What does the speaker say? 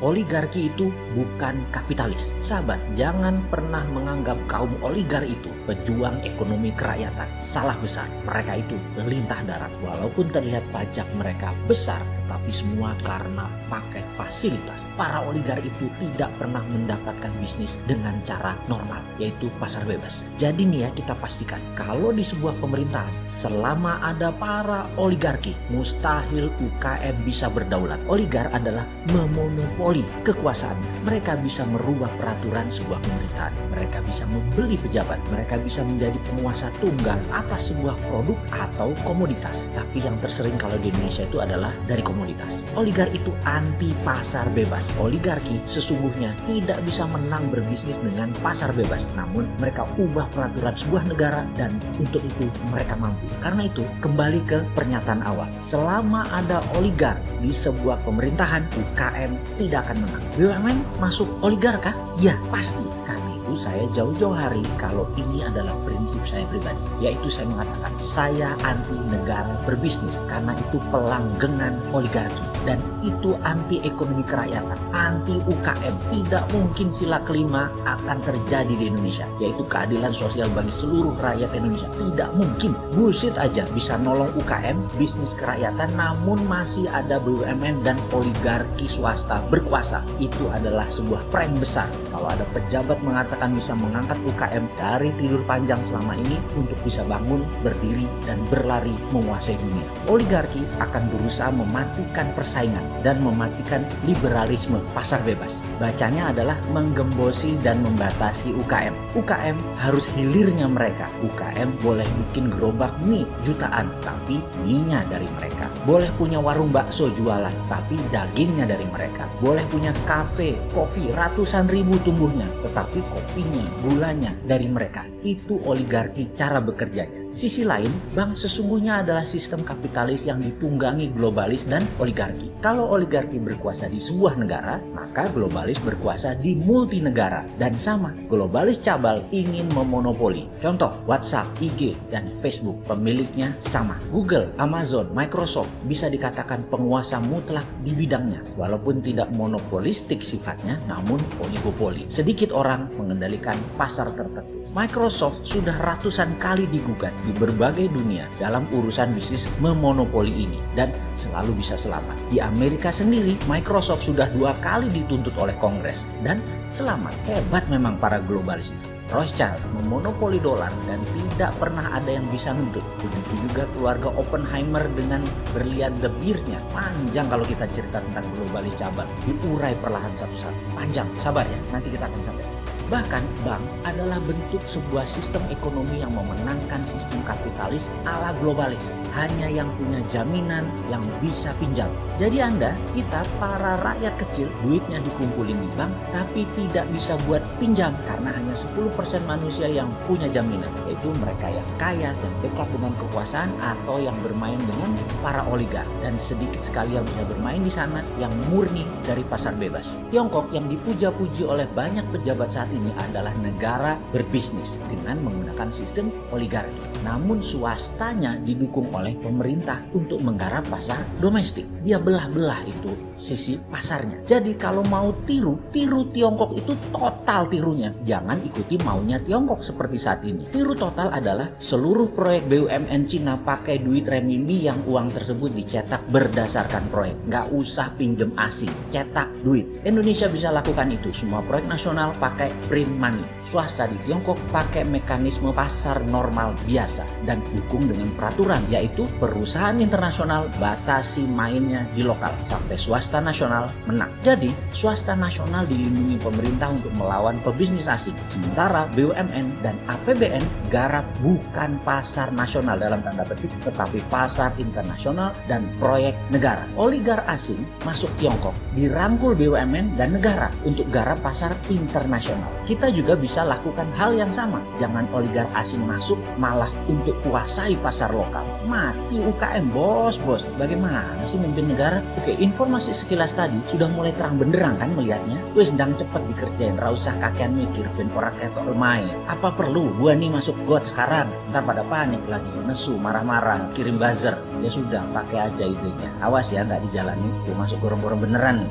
Oligarki itu bukan kapitalis. Sahabat, jangan pernah menganggap kaum oligar itu pejuang ekonomi kerakyatan. Salah besar. Mereka itu lintah darat. Walaupun terlihat pajak mereka besar, tetapi semua karena pakai fasilitas. Para oligar itu tidak pernah mendapatkan bisnis dengan cara normal, yaitu pasar bebas. Jadi nih ya, kita pastikan kalau di sebuah pemerintahan selama ada para oligarki, mustahil UKM bisa berdaulat. Oligar adalah memonopoli kekuasaan. Mereka bisa merubah peraturan sebuah pemerintahan. Mereka bisa membeli pejabat. Mereka bisa menjadi penguasa tunggal atas sebuah produk atau komoditas. Tapi yang tersering kalau di Indonesia itu adalah dari komoditas. Oligar itu anti pasar bebas. Oligarki sesungguhnya tidak bisa menang berbisnis dengan pasar bebas. Namun mereka ubah peraturan sebuah negara dan untuk itu mereka mampu. Karena itu kembali ke pernyataan awal. Selama ada oligar di sebuah pemerintahan, UKM tidak akan menang. BUMN masuk oligar kah? Ya pasti. Karena itu saya jauh-jauh hari kalau ini adalah prinsip saya pribadi, yaitu saya mengatakan saya anti negara berbisnis karena itu pelanggengan oligarki dan itu anti ekonomi kerakyatan, anti UKM. Tidak mungkin sila kelima akan terjadi di Indonesia, yaitu keadilan sosial bagi seluruh rakyat Indonesia. Tidak mungkin. Bullshit aja bisa nolong UKM, bisnis kerakyatan, namun masih ada BUMN dan oligarki swasta berkuasa. Itu adalah sebuah prank besar. Kalau ada pejabat mengatakan bisa mengangkat UKM dari tidur panjang selama ini untuk bisa bangun, berdiri, dan berlari menguasai dunia. Oligarki akan berusaha mematikan persaingan dan mematikan liberalisme pasar bebas. Bacanya adalah menggembosi dan membatasi UKM. UKM harus hilirnya mereka. UKM boleh bikin gerobak mie jutaan, tapi mie-nya dari mereka. Boleh punya warung bakso jualan, tapi dagingnya dari mereka. Boleh punya kafe, kopi ratusan ribu tumbuhnya, tetapi kopinya, gulanya dari mereka. Itu oligarki cara bekerjanya. Sisi lain, bank sesungguhnya adalah sistem kapitalis yang ditunggangi globalis dan oligarki. Kalau oligarki berkuasa di sebuah negara, maka globalis berkuasa di multinegara. Dan sama, globalis cabal ingin memonopoli. Contoh, WhatsApp, IG, dan Facebook pemiliknya sama. Google, Amazon, Microsoft bisa dikatakan penguasa mutlak di bidangnya. Walaupun tidak monopolistik sifatnya, namun oligopoli. Sedikit orang mengendalikan pasar tertentu. Microsoft sudah ratusan kali digugat di berbagai dunia dalam urusan bisnis memonopoli ini dan selalu bisa selamat. Di Amerika sendiri, Microsoft sudah 2 kali dituntut oleh Kongres dan selamat. Hebat memang para globalis itu. Rothschild memonopoli dolar dan tidak pernah ada yang bisa nuntut. Begitu juga keluarga Oppenheimer dengan berlian The Beers-nya. Panjang kalau kita cerita tentang globalis cabang. Diurai perlahan satu-satu. Panjang, sabar ya, nanti kita akan sampai. Bahkan bank adalah bentuk sebuah sistem ekonomi yang memenangkan sistem kapitalis ala globalis. Hanya yang punya jaminan yang bisa pinjam. Jadi kita para rakyat kecil, duitnya dikumpulin di bank, tapi tidak bisa buat pinjam karena hanya 10% manusia yang punya jaminan, yaitu mereka yang kaya dan dekat dengan kekuasaan atau yang bermain dengan para oligar. Dan sedikit sekali yang bisa bermain di sana yang murni dari pasar bebas. Tiongkok yang dipuja-puji oleh banyak pejabat saat ini adalah negara berbisnis dengan menggunakan sistem oligarki. Namun swastanya didukung oleh pemerintah untuk menggarap pasar domestik. Dia belah-belah itu sisi pasarnya. Jadi kalau mau tiru Tiongkok itu total tirunya. Jangan ikuti maunya Tiongkok seperti saat ini. Tiru total adalah seluruh proyek BUMN Cina pakai duit renminbi yang uang tersebut dicetak berdasarkan proyek. Nggak usah pinjem asing, cetak duit. Indonesia bisa lakukan itu. Semua proyek nasional pakai print money. Swasta di Tiongkok pakai mekanisme pasar normal biasa dan dukung dengan peraturan, yaitu perusahaan internasional batasi mainnya di lokal sampai swasta nasional menang. Jadi swasta nasional dilindungi pemerintah untuk melawan pebisnis asing. Sementara BUMN dan APBN garap bukan pasar nasional dalam tanda petik, tetapi pasar internasional dan proyek negara. Oligar asing masuk Tiongkok, dirangkul BUMN dan negara untuk garap pasar internasional. Kita juga bisa lakukan hal yang sama. Jangan oligar asing masuk malah untuk kuasai pasar lokal. Mati UKM bos. Bagaimana sih mimpin negara? Oke, informasi sekilas tadi sudah mulai terang benderang kan melihatnya. Wes ndang cepet dikerjain, ra usah kakean mikir ben ora ketok lemah. Apa perlu gua nih masuk got sekarang? Ntar pada panik lagi, nesu, marah-marah, kirim buzzer. Ya sudah, pakai aja idenya. Awas ya nggak dijalani, gua masuk gorong-gorong beneran nih.